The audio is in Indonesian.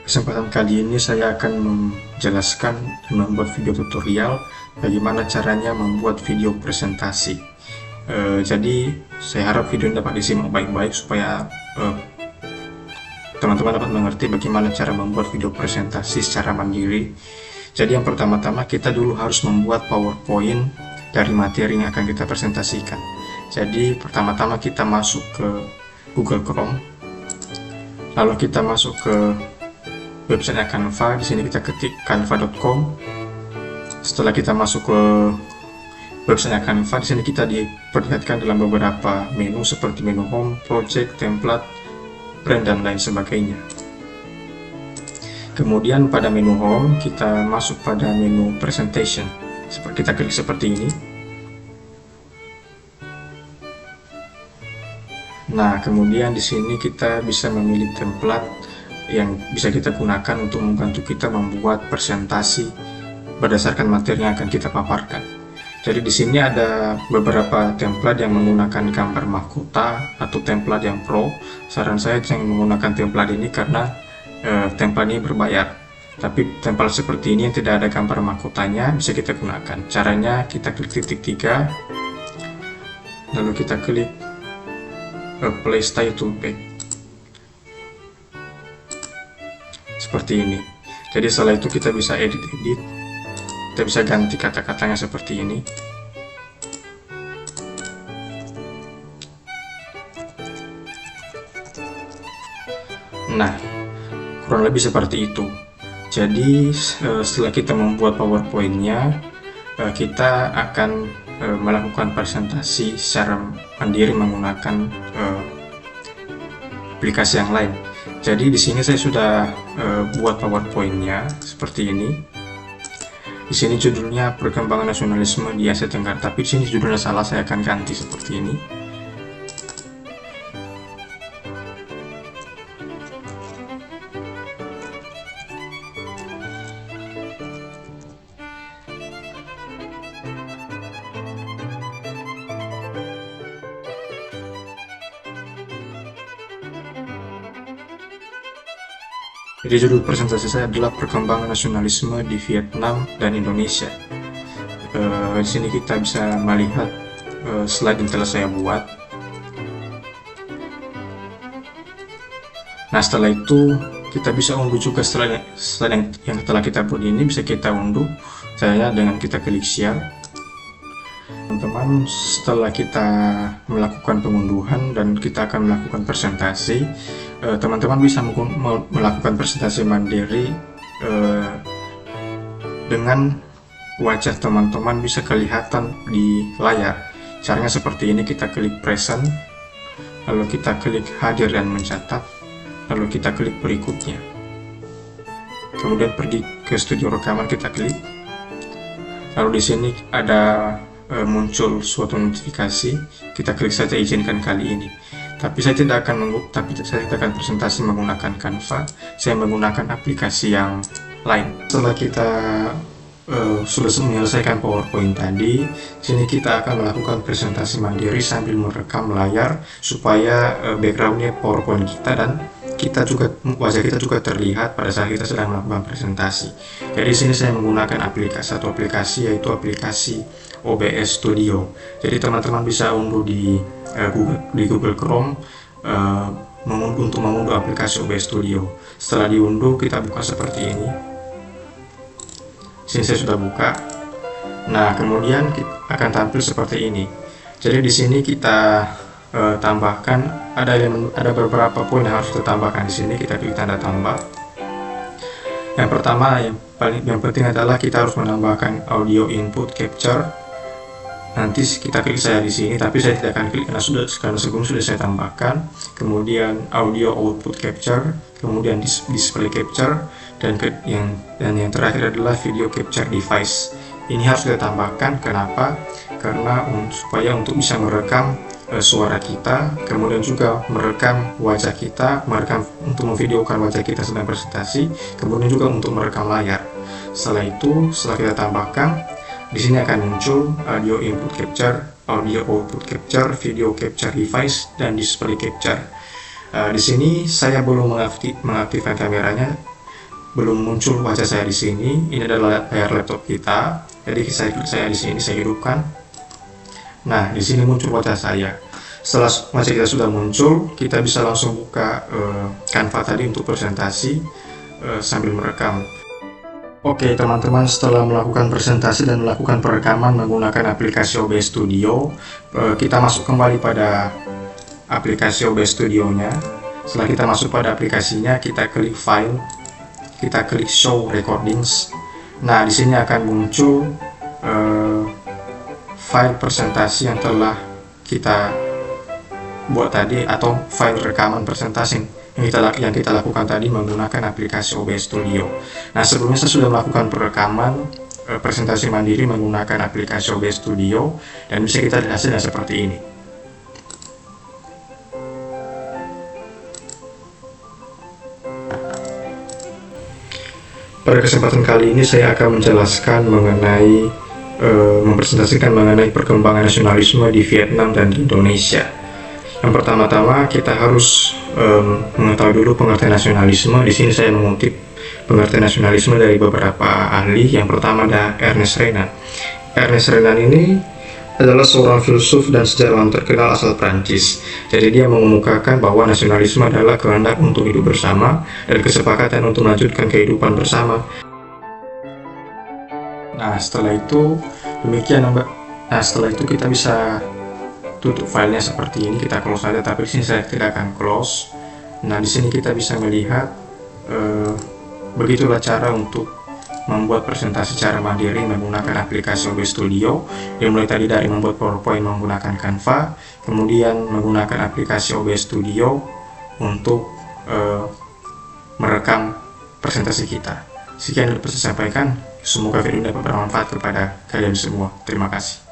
Kesempatan kali ini saya akan menjelaskan dan membuat video tutorial bagaimana caranya membuat video presentasi. Jadi saya harap video ini dapat disimak baik-baik supaya teman-teman dapat mengerti bagaimana cara membuat video presentasi secara mandiri. Jadi yang pertama-tama kita dulu harus membuat PowerPoint dari materi yang akan kita presentasikan. Jadi pertama-tama kita masuk ke Google Chrome, lalu kita masuk ke website Canva. Di sini kita ketik canva.com. Setelah kita masuk ke website Canva, di sini kita diperlihatkan dalam beberapa menu seperti menu home, project, template, brand, dan lain sebagainya. Kemudian pada menu home kita masuk pada menu presentation. Kita klik seperti ini. Nah, kemudian di sini kita bisa memilih template yang bisa kita gunakan untuk membantu kita membuat presentasi berdasarkan materi yang akan kita paparkan. Jadi di sini ada beberapa template yang menggunakan gambar mahkota atau template yang pro. Saran saya jangan menggunakan template ini karena template ini berbayar. Tapi template seperti ini yang tidak ada gambar mahkotanya bisa kita gunakan. Caranya kita klik titik 3, lalu kita klik Apply Style Toolpath. Seperti ini. Jadi setelah itu kita bisa edit, kita bisa ganti kata-katanya seperti ini. Nah, kurang lebih seperti itu. Jadi setelah kita membuat PowerPoint-nya, kita akan melakukan presentasi secara mandiri menggunakan aplikasi yang lain. Jadi di sini saya sudah buat PowerPoint-nya seperti ini. Di sini judulnya Perkembangan Nasionalisme di Asia Tenggara, tapi di sini judulnya salah, saya akan ganti seperti ini. Jadi judul presentasi saya adalah Perkembangan Nasionalisme di Vietnam dan Indonesia. Di sini kita bisa melihat slide yang telah saya buat. Nah, setelah itu kita bisa unduh juga slide yang telah kita buat ini, bisa kita unduh saya dengan kita klik share. Teman-teman, setelah kita melakukan pengunduhan dan kita akan melakukan presentasi, teman-teman bisa melakukan presentasi mandiri dengan wajah teman-teman bisa kelihatan di layar. Caranya seperti ini, kita klik present, lalu kita klik hadir dan mencatat, lalu kita klik berikutnya. Kemudian pergi ke studio rekaman, kita klik. Lalu di sini ada muncul suatu notifikasi, kita klik saja izinkan kali ini. Tapi saya tidak akan presentasi menggunakan Canva, saya menggunakan aplikasi yang lain. Setelah kita sudah menyelesaikan PowerPoint tadi, sini kita akan melakukan presentasi mandiri sambil merekam layar supaya backgroundnya PowerPoint kita dan wajah kita juga terlihat pada saat kita sedang melakukan presentasi. Jadi sini saya menggunakan aplikasi yaitu aplikasi OBS Studio. Jadi teman-teman bisa unduh di Google Chrome untuk mengunduh aplikasi OBS Studio. Setelah diunduh, kita buka seperti ini. Sini saya sudah buka. Nah, kemudian akan tampil seperti ini. Jadi di sini kita tambahkan ada beberapa poin yang harus kita tambahkan. Di sini kita klik tanda tambah. Yang pertama, yang penting adalah kita harus menambahkan audio input capture. Nanti kita klik saya di sini, tapi saya tidak akan klik karena sebelumnya sudah saya tambahkan. Kemudian audio output capture, kemudian display capture, dan yang terakhir adalah video capture device. Ini harus kita tambahkan. Kenapa? Karena supaya untuk bisa merekam suara kita, kemudian juga merekam wajah kita, untuk memvideokan wajah kita sedang presentasi, kemudian juga untuk merekam layar. Setelah kita tambahkan, di sini akan muncul audio input capture, audio output capture, video capture device, dan display capture. Di sini saya belum mengaktifkan kameranya. belum muncul wajah saya di sini. Ini adalah layar laptop kita. Jadi saya di sini saya hidupkan. Nah, di sini muncul wajah saya. Setelah wajah kita sudah muncul, kita bisa langsung buka Canva tadi untuk presentasi sambil merekam. Oke teman-teman, setelah melakukan presentasi dan melakukan perekaman menggunakan aplikasi OBS Studio, kita masuk kembali pada aplikasi OBS Studio-nya. Setelah kita masuk pada aplikasinya, kita klik File, kita klik Show Recordings. Nah, di sini akan muncul file presentasi yang telah kita buat tadi, atau file rekaman presentasi yang kita lakukan tadi menggunakan aplikasi OBS Studio. Nah, sebelumnya saya sudah melakukan perekaman presentasi mandiri menggunakan aplikasi OBS Studio, dan bisa kita lihat hasilnya seperti ini. Pada kesempatan kali ini saya akan menjelaskan mengenai mempresentasikan mengenai perkembangan nasionalisme di Vietnam dan di Indonesia. Yang pertama-tama kita harus mengetahui dulu pengertian nasionalisme. Di sini saya mengutip pengertian nasionalisme dari beberapa ahli. Yang pertama ada Ernest Renan. Ernest Renan ini adalah seorang filsuf dan sejarawan terkenal asal Prancis. Jadi dia mengemukakan bahwa nasionalisme adalah kehendak untuk hidup bersama dan kesepakatan untuk melanjutkan kehidupan bersama. Nah, setelah itu demikian, Mbak. Nah, setelah itu kita bisa tutup filenya seperti ini, kita close saja, tapi di sini saya tidak akan close. Nah, di sini kita bisa melihat begitulah cara untuk membuat presentasi secara mandiri menggunakan aplikasi OBS Studio. Dimulai tadi dari membuat PowerPoint menggunakan Canva, kemudian menggunakan aplikasi OBS Studio untuk merekam presentasi kita. Sekian yang dapat saya sampaikan. Semoga video dapat bermanfaat kepada kalian semua. Terima kasih.